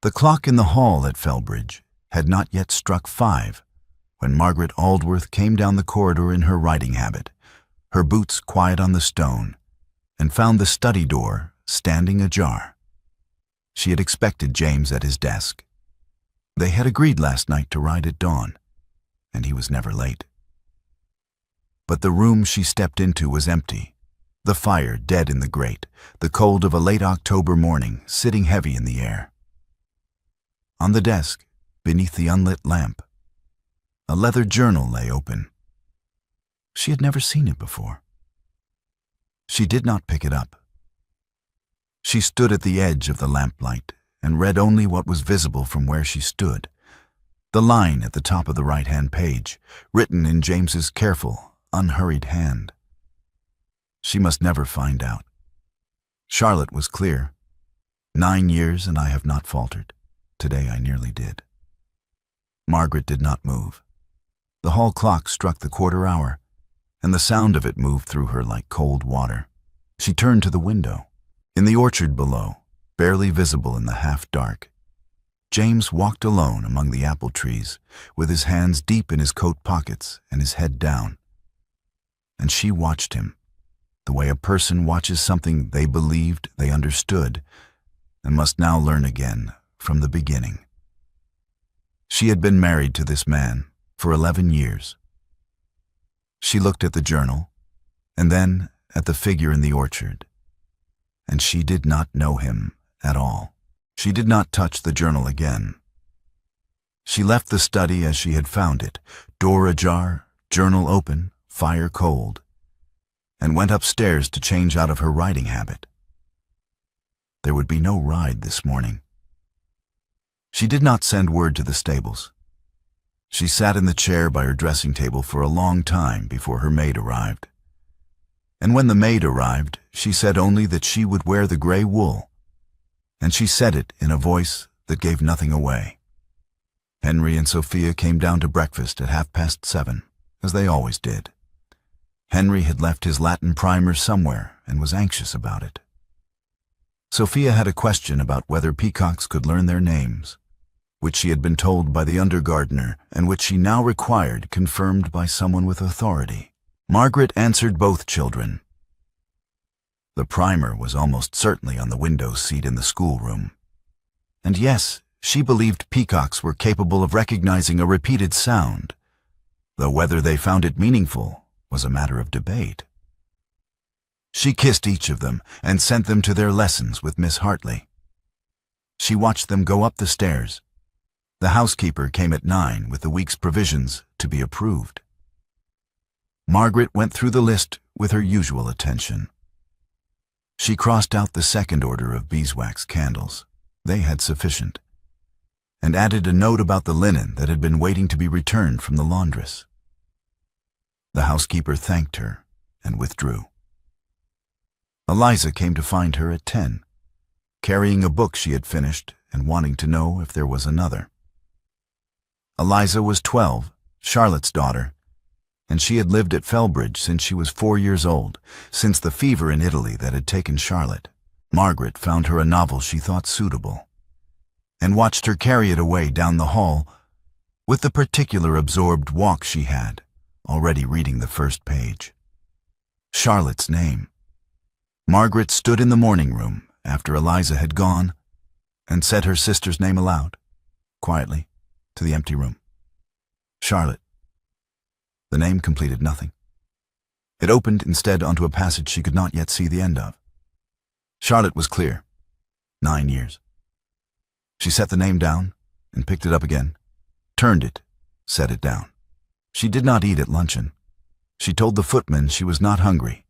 The clock in the hall at Felbridge had not yet struck 5 when Margaret Aldworth came down the corridor in her riding habit, her boots quiet on the stone, and found the study door standing ajar. She had expected James at his desk. They had agreed last night to ride at dawn, and he was never late. But the room she stepped into was empty, the fire dead in the grate, the cold of a late October morning sitting heavy in the air. On the desk, beneath the unlit lamp, a leather journal lay open. She had never seen it before. She did not pick it up. She stood at the edge of the lamplight and read only what was visible from where she stood, the line at the top of the right-hand page, written in James's careful, unhurried hand. She must never find out. Charlotte was clear. 9 years and I have not faltered. Today I nearly did. Margaret did not move. The hall clock struck the quarter hour, and the sound of it moved through her like cold water. She turned to the window. In the orchard below, barely visible in the half-dark, James walked alone among the apple trees, with his hands deep in his coat pockets and his head down. And she watched him, the way a person watches something they believed they understood and must now learn again from the beginning. She had been married to this man for 11 years. She looked at the journal, and then at the figure in the orchard, and she did not know him at all. She did not touch the journal again. She left the study as she had found it, door ajar, journal open, fire cold, and went upstairs to change out of her riding habit. There would be no ride this morning. She did not send word to the stables. She sat in the chair by her dressing table for a long time before her maid arrived. And when the maid arrived, she said only that she would wear the gray wool, and she said it in a voice that gave nothing away. Henry and Sophia came down to breakfast at 7:30, as they always did. Henry had left his Latin primer somewhere and was anxious about it. Sophia had a question about whether peacocks could learn their names, which she had been told by the undergardener and which she now required confirmed by someone with authority. Margaret answered both children. The primer was almost certainly on the window seat in the schoolroom. And yes, she believed peacocks were capable of recognizing a repeated sound, though whether they found it meaningful was a matter of debate. She kissed each of them and sent them to their lessons with Miss Hartley. She watched them go up the stairs. The housekeeper came at 9 with the week's provisions to be approved. Margaret went through the list with her usual attention. She crossed out the second order of beeswax candles. They had sufficient, and added a note about the linen that had been waiting to be returned from the laundress. The housekeeper thanked her and withdrew. Eliza came to find her at 10, carrying a book she had finished and wanting to know if there was another. Eliza was 12, Charlotte's daughter, and she had lived at Felbridge since she was 4 years old, since the fever in Italy that had taken Charlotte. Margaret found her a novel she thought suitable, and watched her carry it away down the hall with the particular absorbed walk she had, already reading the first page. Charlotte's name. Margaret stood in the morning room after Eliza had gone and said her sister's name aloud, quietly, to the empty room. Charlotte. The name completed nothing. It opened instead onto a passage she could not yet see the end of. Charlotte was clear. 9 years. She set the name down and picked it up again, turned it, set it down. She did not eat at luncheon. She told the footman she was not hungry,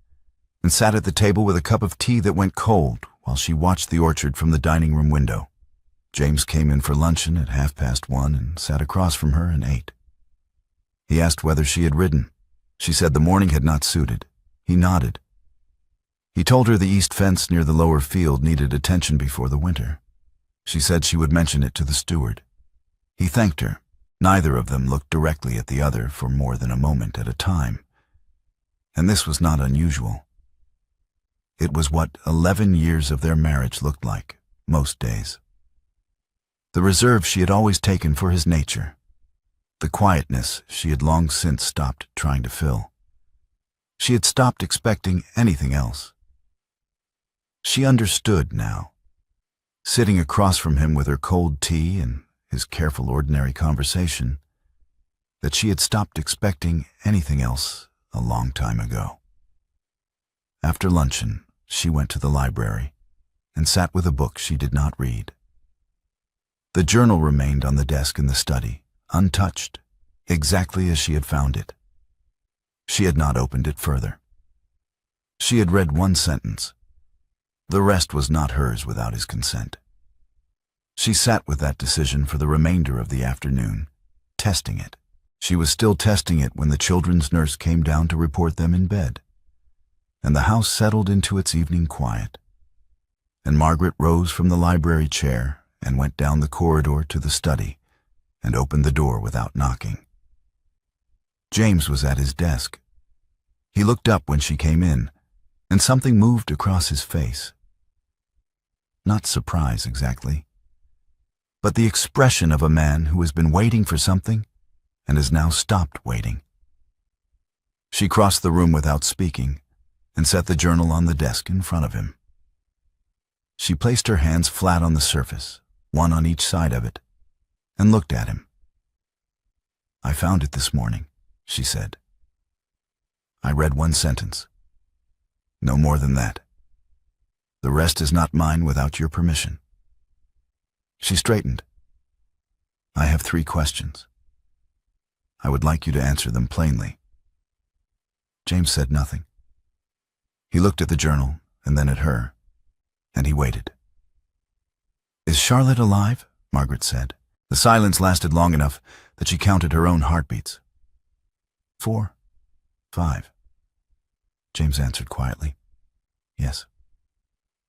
and sat at the table with a cup of tea that went cold while she watched the orchard from the dining room window. James came in for luncheon at 1:30 and sat across from her and ate. He asked whether she had ridden. She said the morning had not suited. He nodded. He told her the east fence near the lower field needed attention before the winter. She said she would mention it to the steward. He thanked her. Neither of them looked directly at the other for more than a moment at a time, and this was not unusual. It was what 11 years of their marriage looked like most days. the reserve she had always taken for his nature, the quietness she had long since stopped trying to fill. She had stopped expecting anything else. She understood now, sitting across from him with her cold tea and his careful ordinary conversation, that she had stopped expecting anything else a long time ago. After luncheon, she went to the library and sat with a book she did not read. The journal remained on the desk in the study, untouched, exactly as she had found it. She had not opened it further. She had read one sentence. The rest was not hers without his consent. She sat with that decision for the remainder of the afternoon, testing it. She was still testing it when the children's nurse came down to report them in bed, and the house settled into its evening quiet. And Margaret rose from the library chair and went down the corridor to the study and opened the door without knocking. James was at his desk. He looked up when she came in, and something moved across his face. Not surprise exactly, but the expression of a man who has been waiting for something and has now stopped waiting. She crossed the room without speaking and set the journal on the desk in front of him. She placed her hands flat on the surface, one on each side of it, and looked at him. "I found it this morning," she said. "I read one sentence. No more than that. The rest is not mine without your permission." She straightened. "I have 3 questions. I would like you to answer them plainly." James said nothing. He looked at the journal and then at her, and he waited. "Is Charlotte alive?" Margaret said. The silence lasted long enough that she counted her own heartbeats. 4, 5. James answered quietly. "Yes."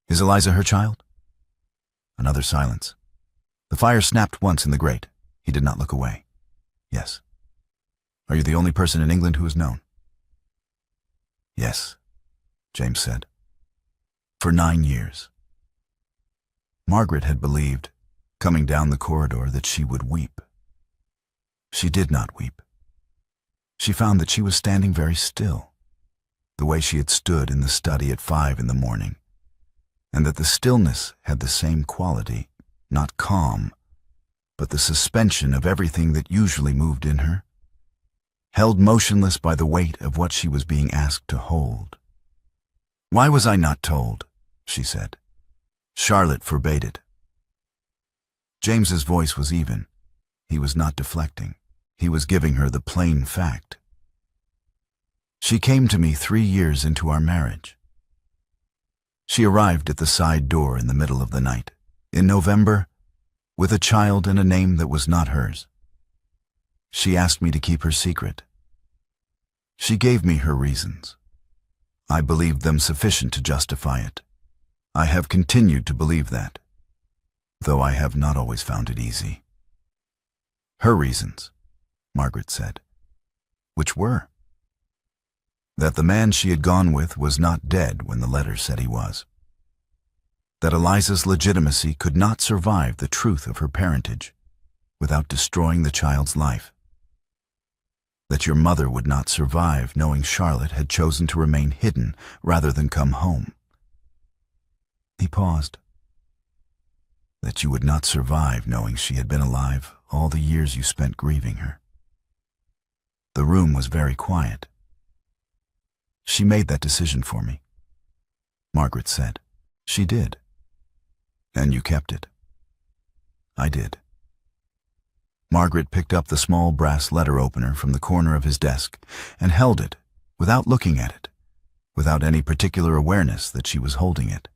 "Is Eliza her child?" Another silence. The fire snapped once in the grate. He did not look away. "Yes." "Are you the only person in England who is known?" "Yes," James said. "For 9 years." Margaret had believed, coming down the corridor, that she would weep. She did not weep. She found that she was standing very still, the way she had stood in the study at 5 in the morning, and that the stillness had the same quality, not calm, but the suspension of everything that usually moved in her, held motionless by the weight of what she was being asked to hold. "Why was I not told?" she said. "Charlotte forbade it." James's voice was even. He was not deflecting. He was giving her the plain fact. "She came to me 3 years into our marriage. She arrived at the side door in the middle of the night, in November, with a child and a name that was not hers. She asked me to keep her secret. She gave me her reasons. I believed them sufficient to justify it. I have continued to believe that, though I have not always found it easy." "Her reasons," Margaret said. "Which were?" "That the man she had gone with was not dead when the letter said he was. That Eliza's legitimacy could not survive the truth of her parentage without destroying the child's life. That your mother would not survive knowing Charlotte had chosen to remain hidden rather than come home." He paused. "That you would not survive knowing she had been alive all the years you spent grieving her." The room was very quiet. "She made that decision for me," Margaret said. "She did." "And you kept it." "I did." Margaret picked up the small brass letter opener from the corner of his desk and held it, without looking at it, without any particular awareness that she was holding it.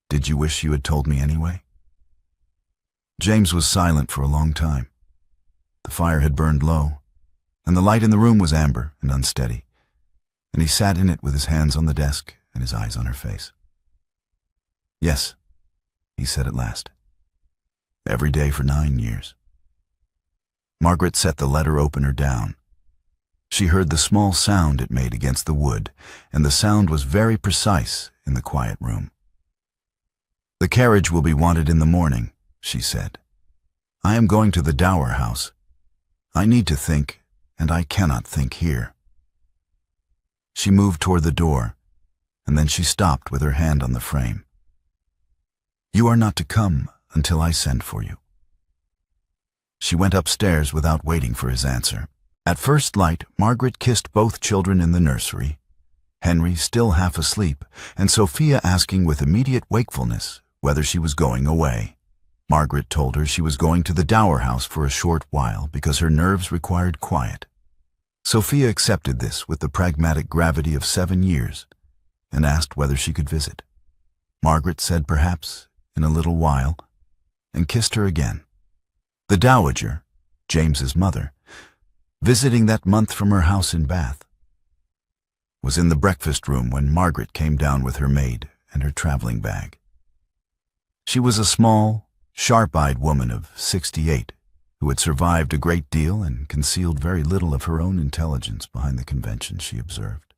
"Did you wish you had told me anyway?" James was silent for a long time. The fire had burned low, and the light in the room was amber and unsteady, and he sat in it with his hands on the desk and his eyes on her face. "Yes," he said at last. "Every day for 9 years." Margaret set the letter opener down. She heard the small sound it made against the wood, and the sound was very precise in the quiet room. "The carriage will be wanted in the morning," she said. "I am going to the Dower house. I need to think, and I cannot think here." She moved toward the door, and then she stopped with her hand on the frame. "You are not to come until I send for you." She went upstairs without waiting for his answer. At first light, Margaret kissed both children in the nursery, Henry still half asleep, and Sophia asking with immediate wakefulness whether she was going away. Margaret told her she was going to the Dower house for a short while because her nerves required quiet. Sophia accepted this with the pragmatic gravity of 7 years and asked whether she could visit. Margaret said perhaps in a little while and kissed her again. The dowager, James's mother, visiting that month from her house in Bath, was in the breakfast room when Margaret came down with her maid and her traveling bag. She was a small, sharp-eyed woman of 68 who had survived a great deal and concealed very little of her own intelligence behind the conventions she observed.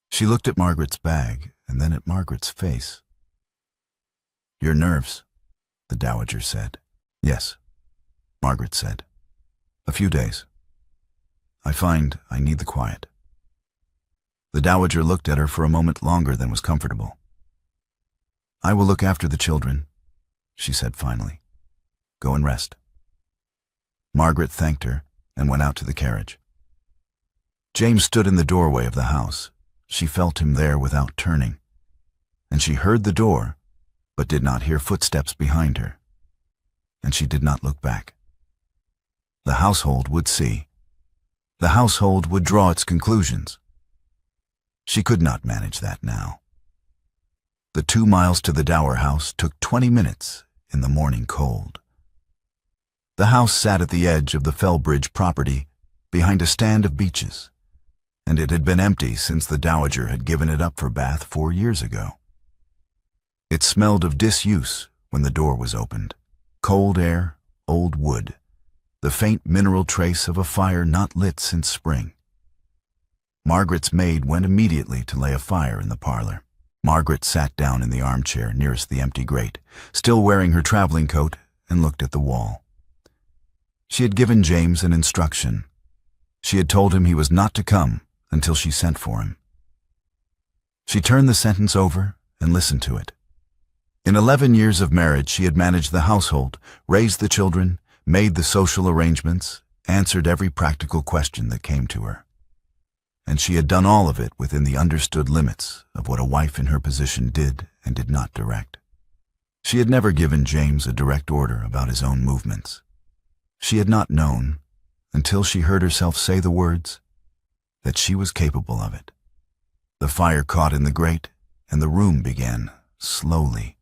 She looked at Margaret's bag and then at Margaret's face. "Your nerves," the dowager said. "Yes," Margaret said. "A few days. I find I need the quiet." The dowager looked at her for a moment longer than was comfortable. "I will look after the children," she said finally. "Go and rest." Margaret thanked her and went out to the carriage. James stood in the doorway of the house. She felt him there without turning, and she heard the door, but did not hear footsteps behind her, and she did not look back. The household would see. The household would draw its conclusions. She could not manage that now. The 2 miles to the Dower house took 20 minutes in the morning cold. The house sat at the edge of the Fellbridge property behind a stand of beeches, and it had been empty since the dowager had given it up for Bath 4 years ago. It smelled of disuse when the door was opened. Cold air, old wood, the faint mineral trace of a fire not lit since spring. Margaret's maid went immediately to lay a fire in the parlor. Margaret sat down in the armchair nearest the empty grate, still wearing her traveling coat, and looked at the wall. She had given James an instruction. She had told him he was not to come until she sent for him. She turned the sentence over and listened to it. In 11 years of marriage, she had managed the household, raised the children, made the social arrangements, answered every practical question that came to her. And she had done all of it within the understood limits of what a wife in her position did and did not direct. She had never given James a direct order about his own movements. She had not known, until she heard herself say the words, that she was capable of it. The fire caught in the grate, and the room began, slowly,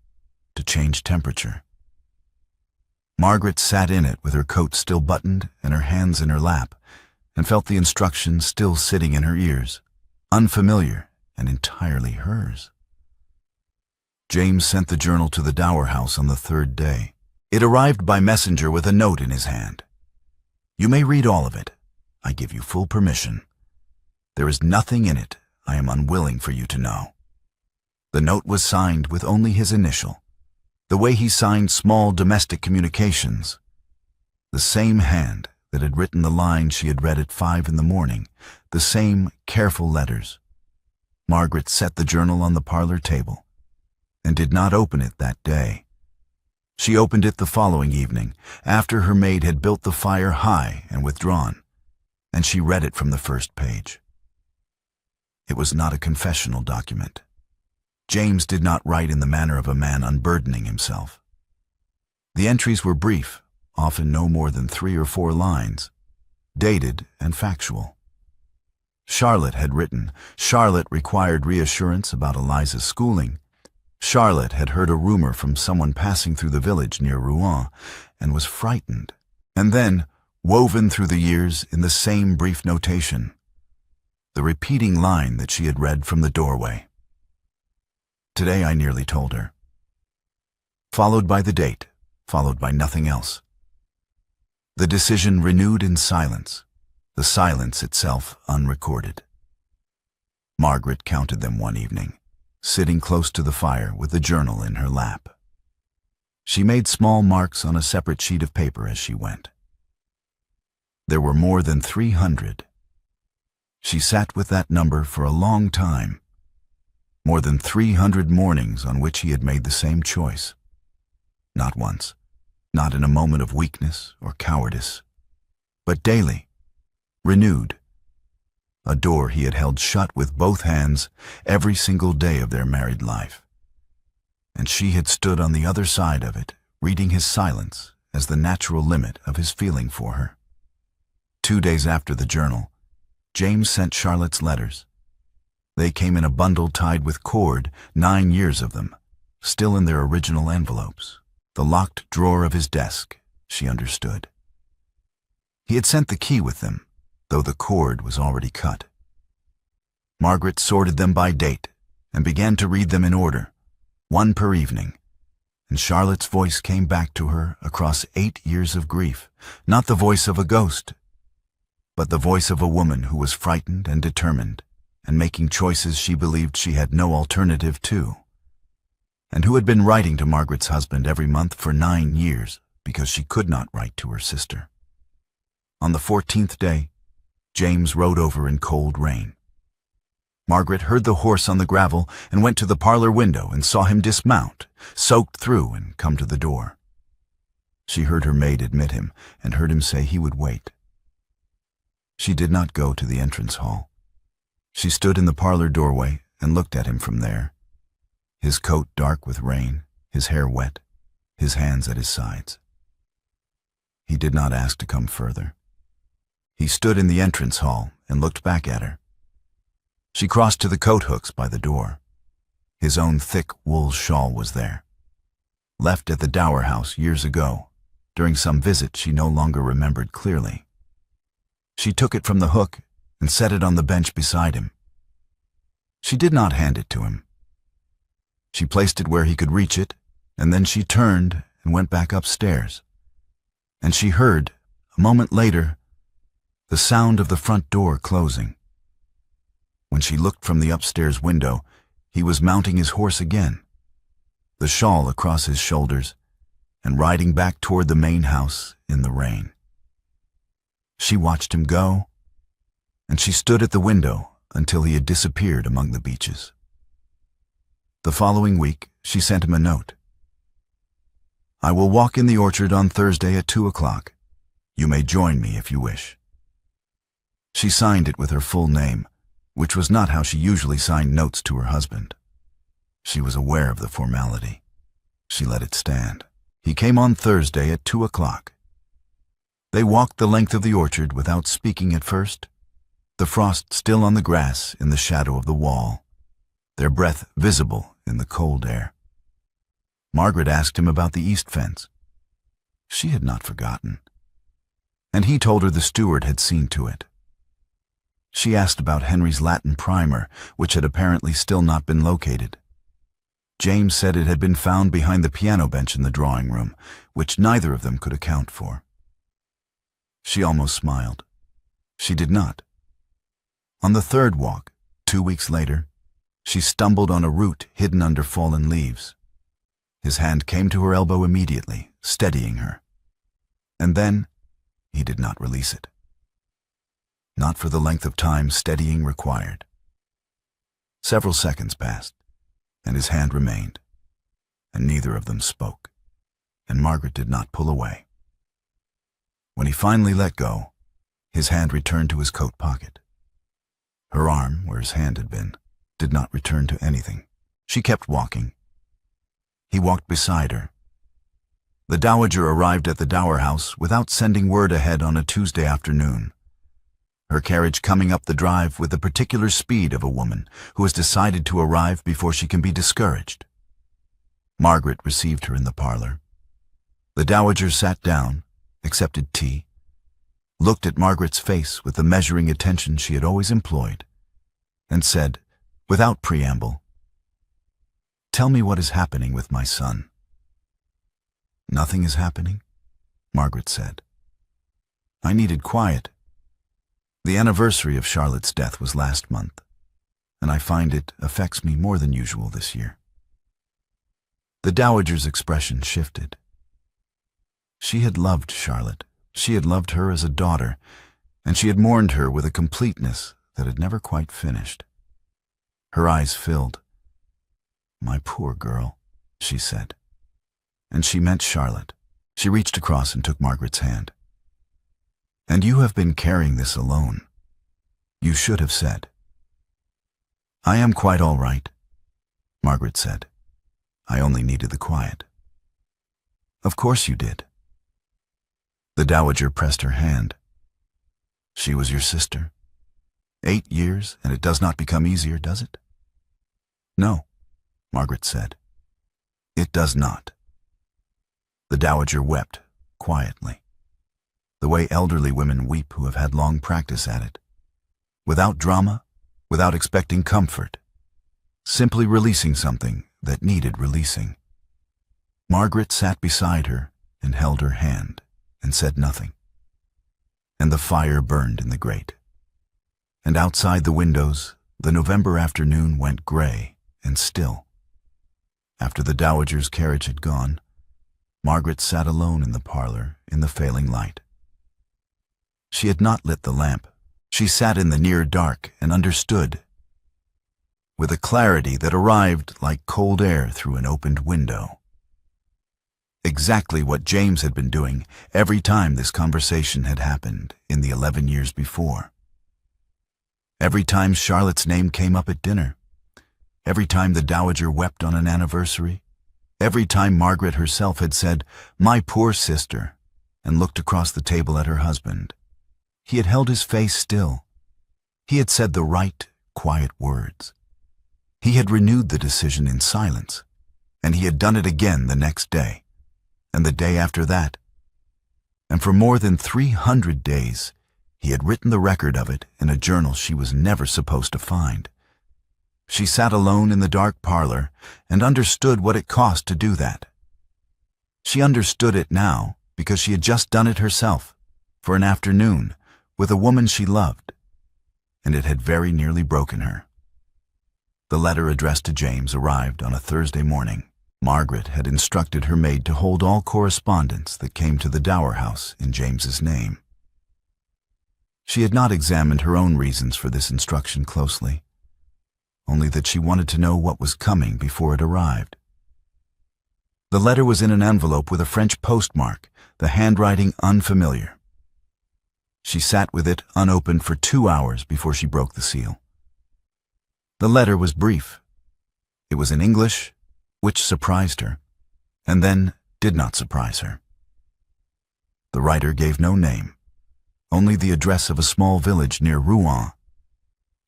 to change temperature. Margaret sat in it with her coat still buttoned and her hands in her lap, and felt the instructions still sitting in her ears, unfamiliar and entirely hers. James sent the journal to the Dower house on the 3rd day. It arrived by messenger with a note in his hand. "You may read all of it. I give you full permission. There is nothing in it I am unwilling for you to know." The note was signed with only his initial, the way he signed small domestic communications, the same hand that had written the lines she had read at 5 in the morning, the same careful letters. Margaret set the journal on the parlor table and did not open it that day. She opened it the following evening, after her maid had built the fire high and withdrawn, and she read it from the first page. It was not a confessional document. James did not write in the manner of a man unburdening himself. The entries were brief, often no more than 3 or 4 lines, dated and factual. Charlotte had written. Charlotte required reassurance about Eliza's schooling. Charlotte had heard a rumor from someone passing through the village near Rouen and was frightened. And then, woven through the years in the same brief notation, the repeating line that she had read from the doorway. "Today I nearly told her." Followed by the date, followed by nothing else. The decision renewed in silence, the silence itself unrecorded. Margaret counted them one evening, sitting close to the fire with the journal in her lap. She made small marks on a separate sheet of paper as she went. There were more than 300. She sat with that number for a long time. More than 300 mornings on which he had made the same choice. Not once, not in a moment of weakness or cowardice, but daily, renewed. A door he had held shut with both hands every single day of their married life. And she had stood on the other side of it, reading his silence as the natural limit of his feeling for her. 2 days after the journal, James sent Charlotte's letters. They came in a bundle tied with cord, 9 years of them, still in their original envelopes. The locked drawer of his desk, she understood. He had sent the key with them, though the cord was already cut. Margaret sorted them by date and began to read them in order, one per evening, and Charlotte's voice came back to her across 8 years of grief, not the voice of a ghost, but the voice of a woman who was frightened and determined, and making choices she believed she had no alternative to, and who had been writing to Margaret's husband every month for 9 years because she could not write to her sister. On the 14th day, James rode over in cold rain. Margaret heard the horse on the gravel and went to the parlor window and saw him dismount, soaked through, and come to the door. She heard her maid admit him and heard him say he would wait. She did not go to the entrance hall. She stood in the parlor doorway and looked at him from there, his coat dark with rain, his hair wet, his hands at his sides. He did not ask to come further. He stood in the entrance hall and looked back at her. She crossed to the coat hooks by the door. His own thick wool shawl was there, left at the Dower house years ago, during some visit she no longer remembered clearly. She took it from the hook and set it on the bench beside him. She did not hand it to him. She placed it where he could reach it, and then she turned and went back upstairs. And she heard, a moment later, the sound of the front door closing. When she looked from the upstairs window, he was mounting his horse again, the shawl across his shoulders, and riding back toward the main house in the rain. She watched him go, and she stood at the window until he had disappeared among the beeches. The following week, she sent him a note. "I will walk in the orchard on Thursday at 2 o'clock. You may join me if you wish." She signed it with her full name, which was not how she usually signed notes to her husband. She was aware of the formality. She let it stand. He came on Thursday at 2 o'clock. They walked the length of the orchard without speaking at first, the frost still on the grass in the shadow of the wall, their breath visible in the cold air. Margaret asked him about the east fence. She had not forgotten. And he told her the steward had seen to it. She asked about Henry's Latin primer, which had apparently still not been located. James said it had been found behind the piano bench in the drawing room, which neither of them could account for. She almost smiled. She did not. On the third walk, 2 weeks later, she stumbled on a root hidden under fallen leaves. His hand came to her elbow immediately, steadying her. And then, he did not release it. Not for the length of time steadying required. Several seconds passed, and his hand remained, and neither of them spoke, and Margaret did not pull away. When he finally let go, his hand returned to his coat pocket. Her arm, where his hand had been, did not return to anything. She kept walking. He walked beside her. The dowager arrived at the Dower house without sending word ahead on a Tuesday afternoon, her carriage coming up the drive with the particular speed of a woman who has decided to arrive before she can be discouraged. Margaret received her in the parlor. The dowager sat down, accepted tea, looked at Margaret's face with the measuring attention she had always employed, and said, without preamble, "Tell me what is happening with my son." "Nothing is happening," Margaret said. "I needed quiet. The anniversary of Charlotte's death was last month, and I find it affects me more than usual this year." The dowager's expression shifted. She had loved Charlotte. She had loved her as a daughter, and she had mourned her with a completeness that had never quite finished. Her eyes filled. "My poor girl," she said. And she meant Charlotte. She reached across and took Margaret's hand. "And you have been carrying this alone. You should have said." "I am quite all right," Margaret said. "I only needed the quiet." "Of course you did." The dowager pressed her hand. "She was your sister. 8 years, and it does not become easier, does it?" "No," Margaret said. "It does not." The dowager wept quietly, the way elderly women weep who have had long practice at it, without drama, without expecting comfort, simply releasing something that needed releasing. Margaret sat beside her and held her hand and said nothing. And the fire burned in the grate. And outside the windows, the November afternoon went gray and still. After the dowager's carriage had gone, Margaret sat alone in the parlor in the failing light. She had not lit the lamp. She sat in the near dark and understood, with a clarity that arrived like cold air through an opened window, exactly what James had been doing every time this conversation had happened in the 11 years before. Every time Charlotte's name came up at dinner, every time the dowager wept on an anniversary, every time Margaret herself had said, "My poor sister," and looked across the table at her husband, he had held his face still. He had said the right, quiet words. He had renewed the decision in silence, and he had done it again the next day, and the day after that. And for more than 300 days, he had written the record of it in a journal she was never supposed to find. She sat alone in the dark parlor and understood what it cost to do that. She understood it now because she had just done it herself, for an afternoon, with a woman she loved, and it had very nearly broken her. The letter addressed to James arrived on a Thursday morning. Margaret had instructed her maid to hold all correspondence that came to the Dower house in James's name. She had not examined her own reasons for this instruction closely, only that she wanted to know what was coming before it arrived. The letter was in an envelope with a French postmark, the handwriting unfamiliar. She sat with it unopened for 2 hours before she broke the seal. The letter was brief. It was in English, which surprised her, and then did not surprise her. The writer gave no name, only the address of a small village near Rouen,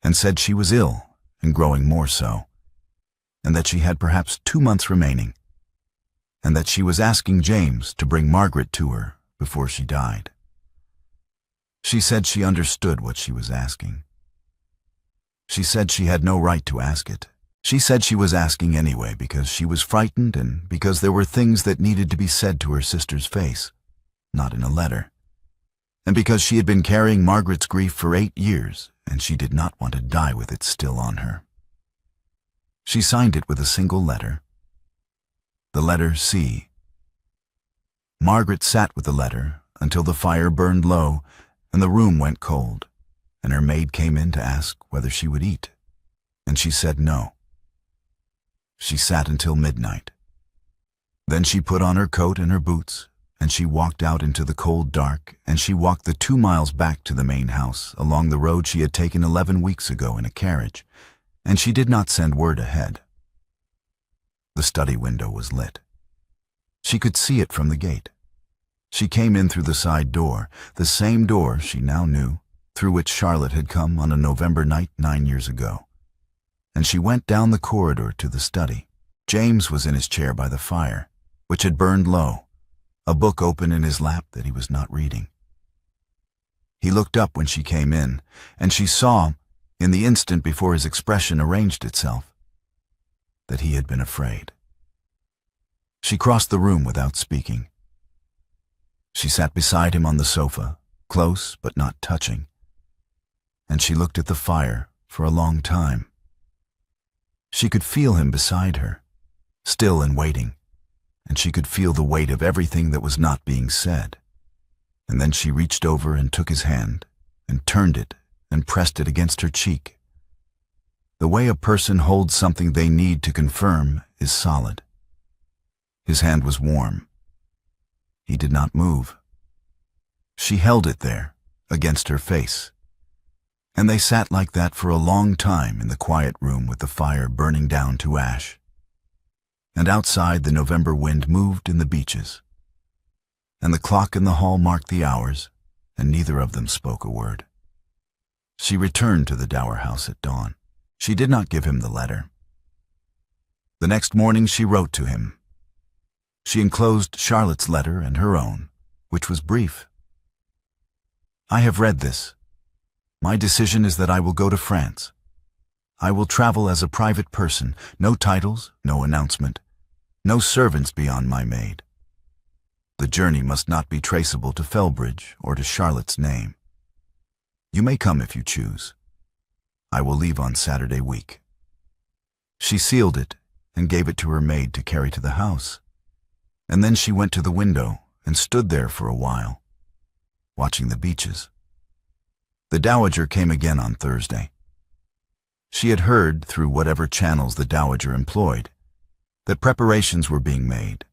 and said she was ill and growing more so, and that she had perhaps 2 months remaining, and that she was asking James to bring Margaret to her before she died. She said she understood what she was asking. She said she had no right to ask it. She said she was asking anyway because she was frightened and because there were things that needed to be said to her sister's face, not in a letter, and because she had been carrying Margaret's grief for 8 years and she did not want to die with it still on her. She signed it with a single letter, the letter C. Margaret sat with the letter until the fire burned low and the room went cold, and her maid came in to ask whether she would eat, and she said no. She sat until midnight. Then she put on her coat and her boots, and she walked out into the cold dark, and she walked the 2 miles back to the main house along the road she had taken 11 weeks ago in a carriage, and she did not send word ahead. The study window was lit. She could see it from the gate. She came in through the side door, the same door she now knew, through which Charlotte had come on a November night 9 years ago. And she went down the corridor to the study. James was in his chair by the fire, which had burned low, a book open in his lap that he was not reading. He looked up when she came in, and she saw, in the instant before his expression arranged itself, that he had been afraid. She crossed the room without speaking. She sat beside him on the sofa, close but not touching, and she looked at the fire for a long time. She could feel him beside her, still and waiting, and she could feel the weight of everything that was not being said. And then she reached over and took his hand, and turned it and pressed it against her cheek. The way a person holds something they need to confirm is solid. His hand was warm. He did not move. She held it there, against her face. And they sat like that for a long time in the quiet room with the fire burning down to ash. And outside the November wind moved in the beeches. And the clock in the hall marked the hours, and neither of them spoke a word. She returned to the Dower house at dawn. She did not give him the letter. The next morning she wrote to him. She enclosed Charlotte's letter and her own, which was brief. I have read this. My decision is that I will go to France. I will travel as a private person, no titles, no announcement, no servants beyond my maid. The journey must not be traceable to Felbridge or to Charlotte's name. You may come if you choose. I will leave on Saturday week. She sealed it and gave it to her maid to carry to the house. And then she went to the window and stood there for a while, watching the beaches. The Dowager came again on Thursday. She had heard, through whatever channels the Dowager employed, that preparations were being made,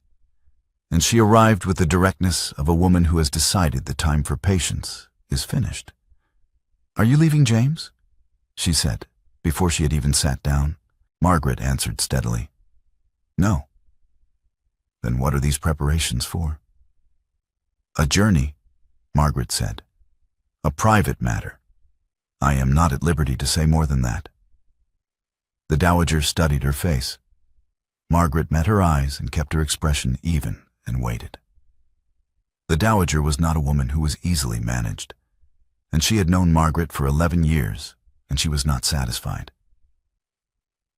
and she arrived with the directness of a woman who has decided the time for patience is finished. Are you leaving, James? She said, before she had even sat down. Margaret answered steadily. No. Then what are these preparations for? A journey, Margaret said. A private matter. I am not at liberty to say more than that. The Dowager studied her face. Margaret met her eyes and kept her expression even and waited. The Dowager was not a woman who was easily managed, and she had known Margaret for 11 years, and she was not satisfied.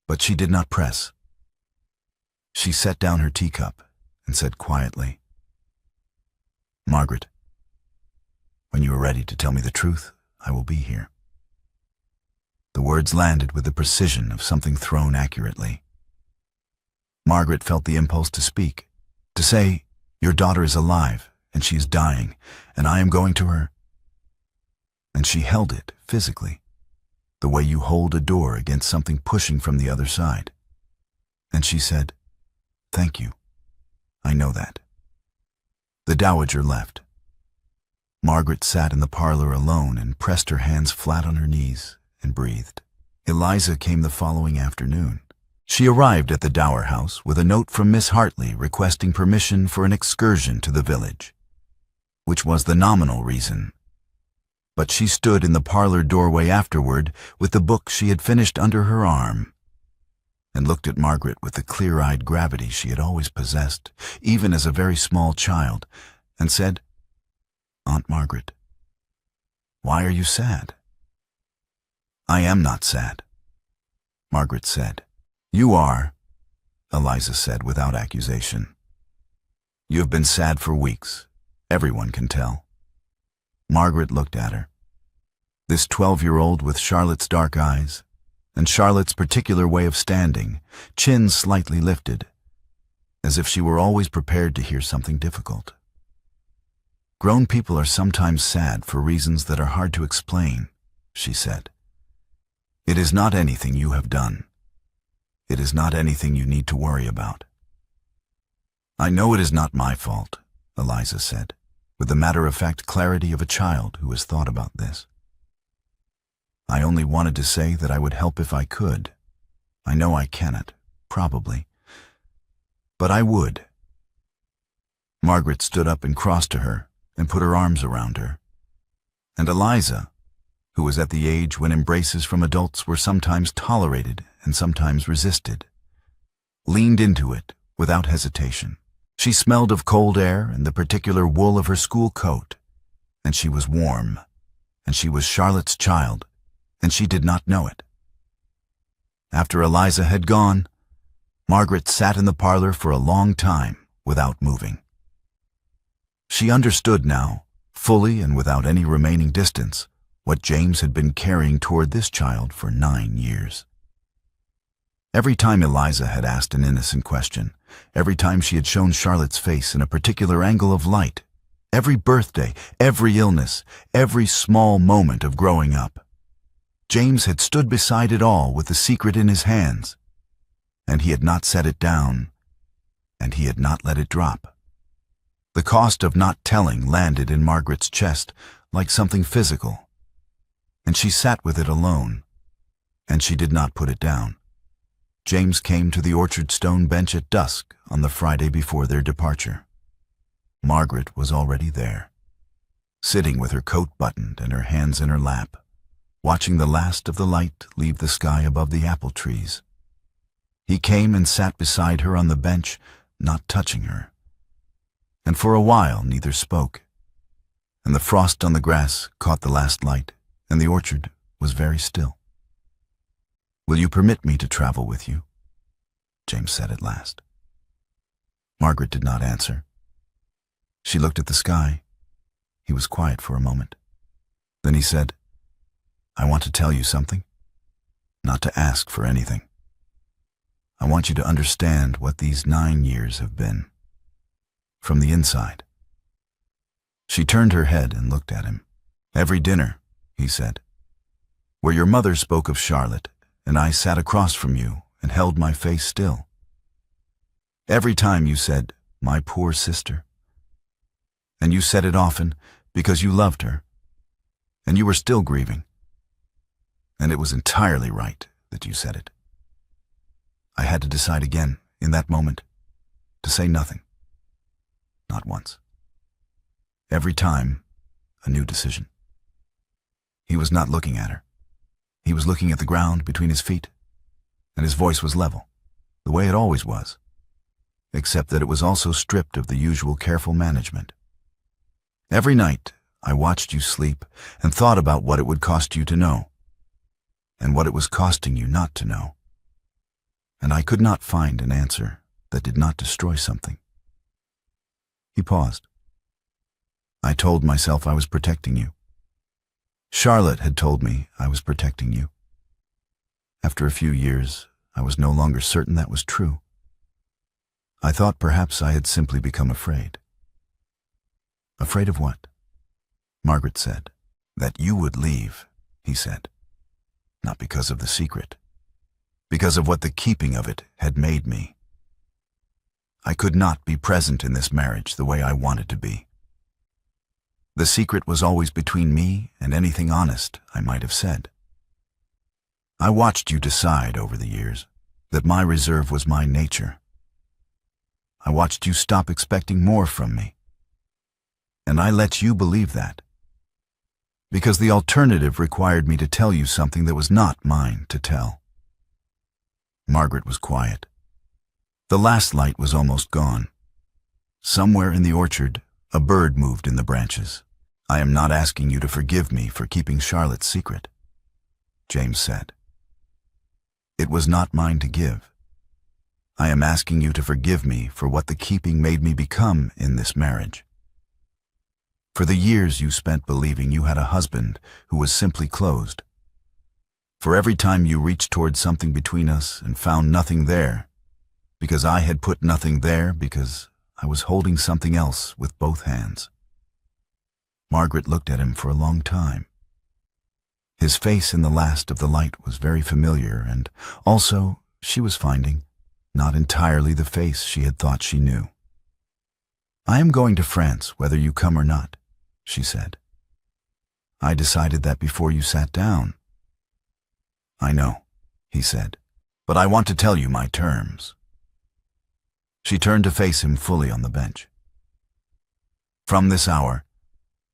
But she did not press. She set down her teacup and said quietly, Margaret, when you are ready to tell me the truth, I will be here. The words landed with the precision of something thrown accurately. Margaret felt the impulse to speak, to say, your daughter is alive, and she is dying, and I am going to her. And she held it physically, the way you hold a door against something pushing from the other side. And she said, thank you. I know that. The Dowager left. Margaret sat in the parlor alone and pressed her hands flat on her knees and breathed. Eliza came the following afternoon. She arrived at the Dower house with a note from Miss Hartley requesting permission for an excursion to the village, which was the nominal reason. But she stood in the parlor doorway afterward with the book she had finished under her arm and looked at Margaret with the clear-eyed gravity she had always possessed, even as a very small child, and said, Aunt Margaret, why are you sad? I am not sad, Margaret said. You are, Eliza said without accusation. You have been sad for weeks. Everyone can tell. Margaret looked at her. This 12-year-old with Charlotte's dark eyes, and Charlotte's particular way of standing, chin slightly lifted, as if she were always prepared to hear something difficult. Grown people are sometimes sad for reasons that are hard to explain, she said. It is not anything you have done. It is not anything you need to worry about. I know it is not my fault, Eliza said, with the matter-of-fact clarity of a child who has thought about this. I only wanted to say that I would help if I could. I know I cannot, probably, but I would. Margaret stood up and crossed to her and put her arms around her. And Eliza, who was at the age when embraces from adults were sometimes tolerated and sometimes resisted, leaned into it without hesitation. She smelled of cold air and the particular wool of her school coat, and she was warm, and she was Charlotte's child, and she did not know it. After Eliza had gone, Margaret sat in the parlor for a long time without moving. She understood now, fully and without any remaining distance, what James had been carrying toward this child for 9 years. Every time Eliza had asked an innocent question, every time she had shown Charlotte's face in a particular angle of light, every birthday, every illness, every small moment of growing up, James had stood beside it all with the secret in his hands, and he had not set it down, and he had not let it drop. The cost of not telling landed in Margaret's chest like something physical, and she sat with it alone, and she did not put it down. James came to the orchard stone bench at dusk on the Friday before their departure. Margaret was already there, sitting with her coat buttoned and her hands in her lap, watching the last of the light leave the sky above the apple trees. He came and sat beside her on the bench, not touching her. And for a while neither spoke, and the frost on the grass caught the last light, and the orchard was very still. "Will you permit me to travel with you?" James said at last. Margaret did not answer. She looked at the sky. He was quiet for a moment. Then he said, "I want to tell you something, not to ask for anything. I want you to understand what these 9 years have been, from the inside." She turned her head and looked at him. "Every dinner," he said, "where your mother spoke of Charlotte, and I sat across from you and held my face still. Every time you said, 'My poor sister,' and you said it often because you loved her, and you were still grieving, and it was entirely right that you said it. I had to decide again, in that moment, to say nothing. Not once. Every time, a new decision." He was not looking at her. He was looking at the ground between his feet, and his voice was level, the way it always was, except that it was also stripped of the usual careful management. "Every night, I watched you sleep and thought about what it would cost you to know, and what it was costing you not to know. And I could not find an answer that did not destroy something." He paused. "I told myself I was protecting you. Charlotte had told me I was protecting you. After a few years, I was no longer certain that was true. I thought perhaps I had simply become afraid." "Afraid of what?" Margaret said. "That you would leave," he said. "Not because of the secret, because of what the keeping of it had made me. I could not be present in this marriage the way I wanted to be. The secret was always between me and anything honest I might have said. I watched you decide over the years that my reserve was my nature. I watched you stop expecting more from me. And I let you believe that, because the alternative required me to tell you something that was not mine to tell." Margaret was quiet. The last light was almost gone. Somewhere in the orchard, a bird moved in the branches. "I am not asking you to forgive me for keeping Charlotte's secret," James said. "It was not mine to give. I am asking you to forgive me for what the keeping made me become in this marriage. For the years you spent believing you had a husband who was simply closed. For every time you reached toward something between us and found nothing there, because I had put nothing there because I was holding something else with both hands." Margaret looked at him for a long time. His face in the last of the light was very familiar, and also she was finding not entirely the face she had thought she knew. "I am going to France whether you come or not," she said. "I decided that before you sat down." "I know," he said, "but I want to tell you my terms." She turned to face him fully on the bench. "From this hour,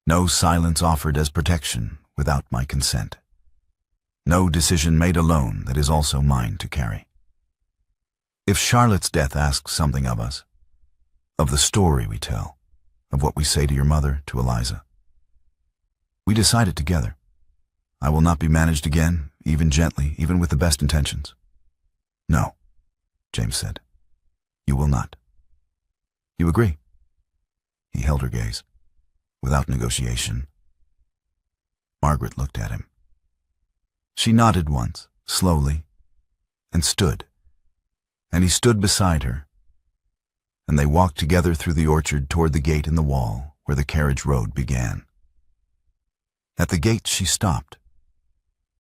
no silence offered as protection without my consent. No decision made alone that is also mine to carry. If Charlotte's death asks something of us, of the story we tell, of what we say to your mother, to Eliza, we decide it together. I will not be managed again, even gently, even with the best intentions." "No," James said. "You will not. You agree?" He held her gaze, without negotiation. Margaret looked at him. She nodded once, slowly, and stood, and he stood beside her, and they walked together through the orchard toward the gate in the wall where the carriage road began. At the gate she stopped.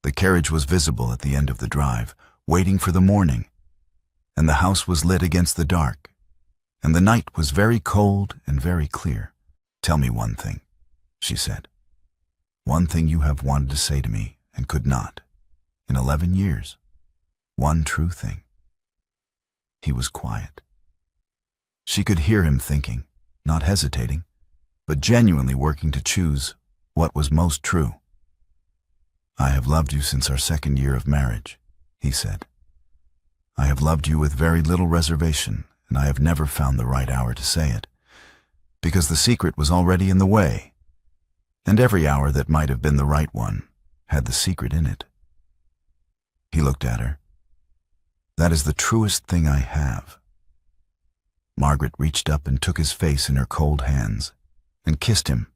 The carriage was visible at the end of the drive, waiting for the morning, and the house was lit against the dark, and the night was very cold and very clear. "Tell me one thing," she said. "One thing you have wanted to say to me and could not, in 11 years. One true thing." He was quiet. She could hear him thinking, not hesitating, but genuinely working to choose what was most true. "I have loved you since our 2nd year of marriage," he said. "I have loved you with very little reservation, and I have never found the right hour to say it, because the secret was already in the way, and every hour that might have been the right one had the secret in it." He looked at her. "That is the truest thing I have." Margaret reached up and took his face in her cold hands and kissed him.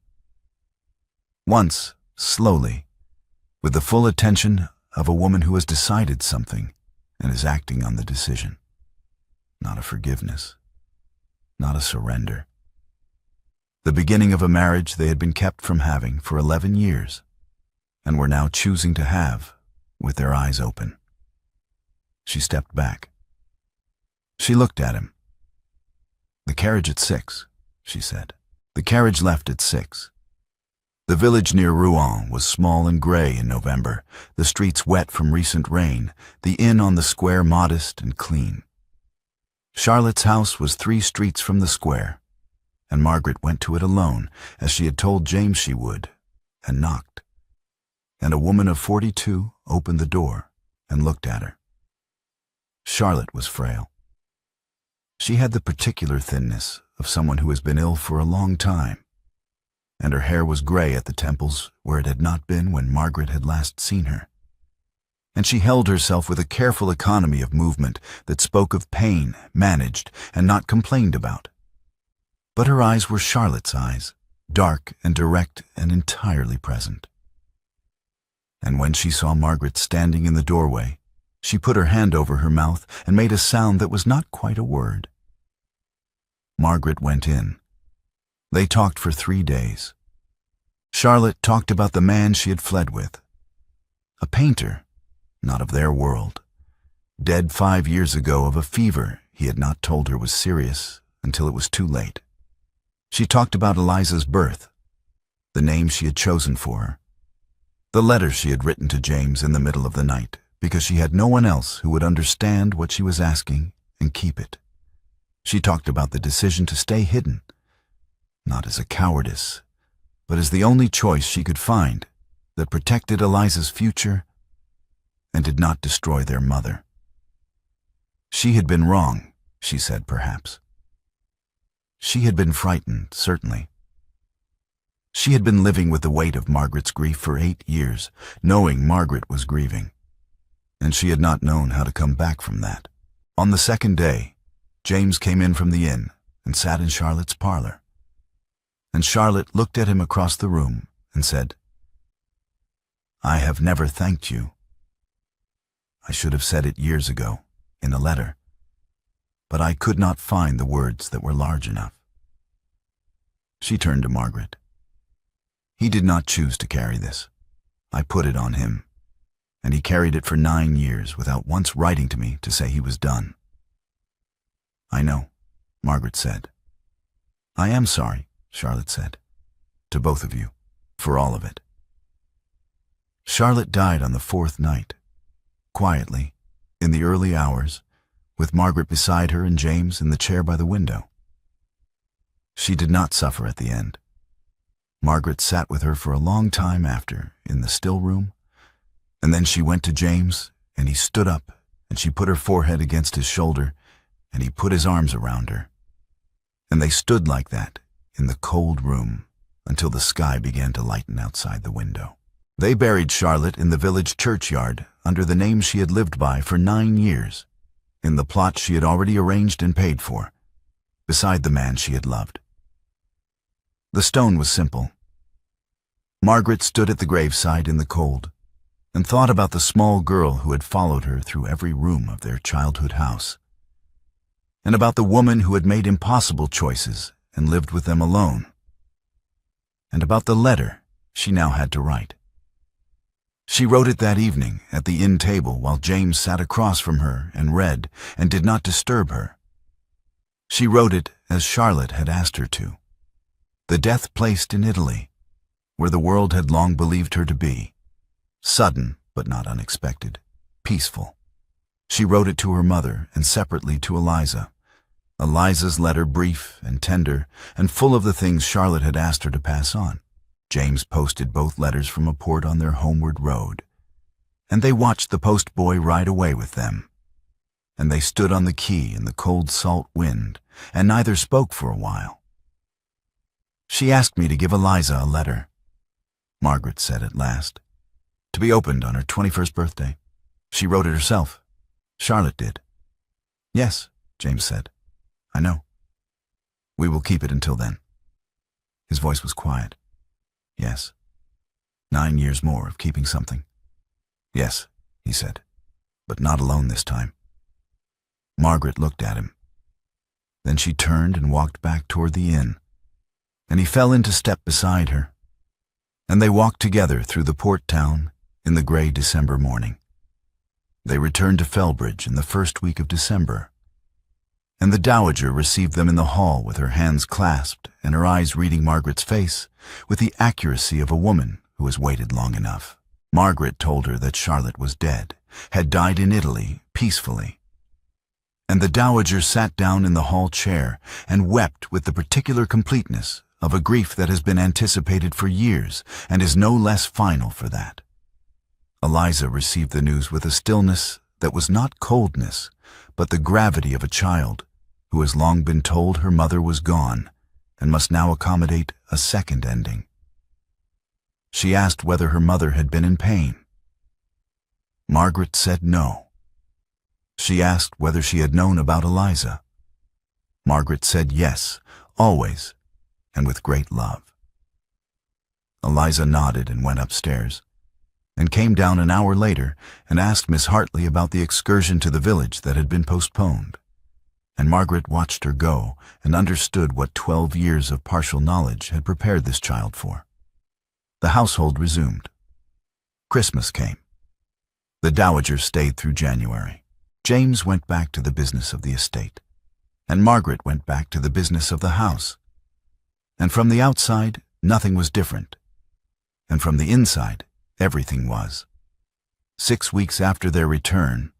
Once, slowly, with the full attention of a woman who has decided something and is acting on the decision. Not a forgiveness, not a surrender. The beginning of a marriage they had been kept from having for 11 years, and were now choosing to have with their eyes open. She stepped back. She looked at him. "The carriage at 6, she said. The carriage left at 6. The village near Rouen was small and gray in November, the streets wet from recent rain, the inn on the square modest and clean. Charlotte's house was 3 streets from the square, and Margaret went to it alone, as she had told James she would, and knocked. And a woman of 42 opened the door and looked at her. Charlotte was frail. She had the particular thinness of someone who has been ill for a long time, and her hair was gray at the temples where it had not been when Margaret had last seen her. And she held herself with a careful economy of movement that spoke of pain, managed, and not complained about. But her eyes were Charlotte's eyes, dark and direct and entirely present. And when she saw Margaret standing in the doorway, she put her hand over her mouth and made a sound that was not quite a word. Margaret went in. They talked for 3 days. Charlotte talked about the man she had fled with. A painter, not of their world. Dead 5 years ago of a fever he had not told her was serious until it was too late. She talked about Eliza's birth, the name she had chosen for her, the letter she had written to James in the middle of the night, because she had no one else who would understand what she was asking and keep it. She talked about the decision to stay hidden, not as a cowardice, but as the only choice she could find that protected Eliza's future and did not destroy their mother. She had been wrong, she said, perhaps. She had been frightened, certainly. She had been living with the weight of Margaret's grief for 8 years, knowing Margaret was grieving, and she had not known how to come back from that. On the 2nd day, James came in from the inn and sat in Charlotte's parlor. And Charlotte looked at him across the room and said, "I have never thanked you. I should have said it years ago, in a letter, but I could not find the words that were large enough." She turned to Margaret. "He did not choose to carry this. I put it on him, and he carried it for 9 years without once writing to me to say he was done." "I know," Margaret said. "I am sorry," Charlotte said, "to both of you, for all of it." Charlotte died on the 4th night, quietly, in the early hours, with Margaret beside her and James in the chair by the window. She did not suffer at the end. Margaret sat with her for a long time after, in the still room, and then she went to James, and he stood up, and she put her forehead against his shoulder, and he put his arms around her. And they stood like that, in the cold room, until the sky began to lighten outside the window. They buried Charlotte in the village churchyard under the name she had lived by for 9 years, in the plot she had already arranged and paid for, beside the man she had loved. The stone was simple. Margaret stood at the graveside in the cold and thought about the small girl who had followed her through every room of their childhood house, and about the woman who had made impossible choices and lived with them alone, and about the letter she now had to write. She wrote it that evening at the inn table while James sat across from her and read and did not disturb her. She wrote it as Charlotte had asked her to. The death placed in Italy, where the world had long believed her to be, sudden but not unexpected, peaceful. She wrote it to her mother and separately to Eliza. Eliza's letter brief and tender and full of the things Charlotte had asked her to pass on. James posted both letters from a port on their homeward road, and they watched the postboy ride away with them. And they stood on the quay in the cold salt wind, and neither spoke for a while. "She asked me to give Eliza a letter," Margaret said at last, "to be opened on her 21st birthday. She wrote it herself. Charlotte did." "Yes," James said. "I know. We will keep it until then." His voice was quiet. "Yes. 9 years more of keeping something." "Yes," he said, "but not alone this time." Margaret looked at him. Then she turned and walked back toward the inn, and he fell into step beside her, and they walked together through the port town in the gray December morning. They returned to Felbridge in the first week of December, and the Dowager received them in the hall with her hands clasped and her eyes reading Margaret's face with the accuracy of a woman who has waited long enough. Margaret told her that Charlotte was dead, had died in Italy, peacefully. And the Dowager sat down in the hall chair and wept with the particular completeness of a grief that has been anticipated for years and is no less final for that. Eliza received the news with a stillness that was not coldness, but the gravity of a child who has long been told her mother was gone and must now accommodate a second ending. She asked whether her mother had been in pain. Margaret said no. She asked whether she had known about Eliza. Margaret said yes, always, and with great love. Eliza nodded and went upstairs, and came down an hour later and asked Miss Hartley about the excursion to the village that had been postponed. And Margaret watched her go and understood what 12 years of partial knowledge had prepared this child for. The household resumed. Christmas came. The Dowager stayed through January. James went back to the business of the estate, and Margaret went back to the business of the house. And from the outside, nothing was different, and from the inside, everything was. 6 weeks after their return,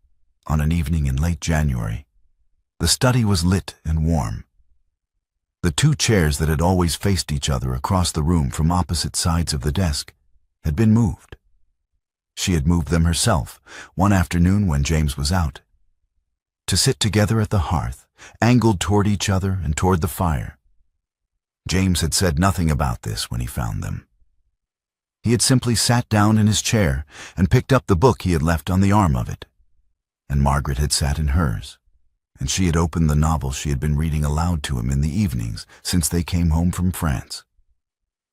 on an evening in late January, the study was lit and warm. The 2 chairs that had always faced each other across the room from opposite sides of the desk had been moved. She had moved them herself one afternoon when James was out, to sit together at the hearth, angled toward each other and toward the fire. James had said nothing about this when he found them. He had simply sat down in his chair and picked up the book he had left on the arm of it, and Margaret had sat in hers, and she had opened the novel she had been reading aloud to him in the evenings since they came home from France.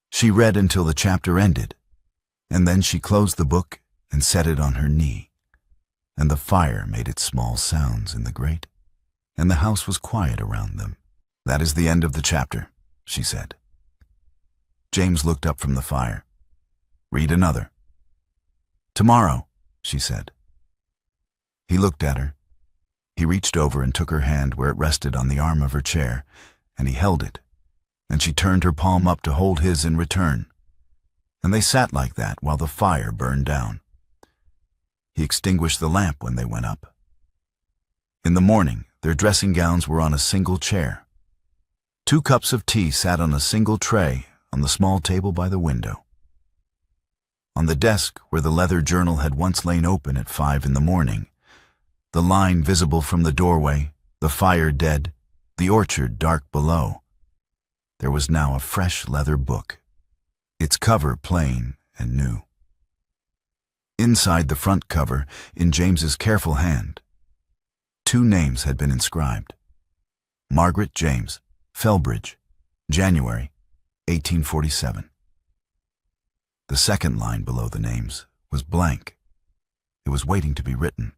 She read until the chapter ended, and then she closed the book and set it on her knee, and the fire made its small sounds in the grate, and the house was quiet around them. "That is the end of the chapter," she said. James looked up from the fire. "Read another." "Tomorrow," she said. He looked at her. He reached over and took her hand where it rested on the arm of her chair, and he held it, and she turned her palm up to hold his in return, and they sat like that while the fire burned down. He extinguished the lamp when they went up. In the morning, their dressing gowns were on a single chair. 2 cups of tea sat on a single tray on the small table by the window. On the desk where the leather journal had once lain open at 5 in the morning, the line visible from the doorway, the fire dead, the orchard dark below, there was now a fresh leather book, its cover plain and new. Inside the front cover, in James's careful hand, 2 names had been inscribed. Margaret James, Felbridge, January, 1847. The second line below the names was blank. It was waiting to be written.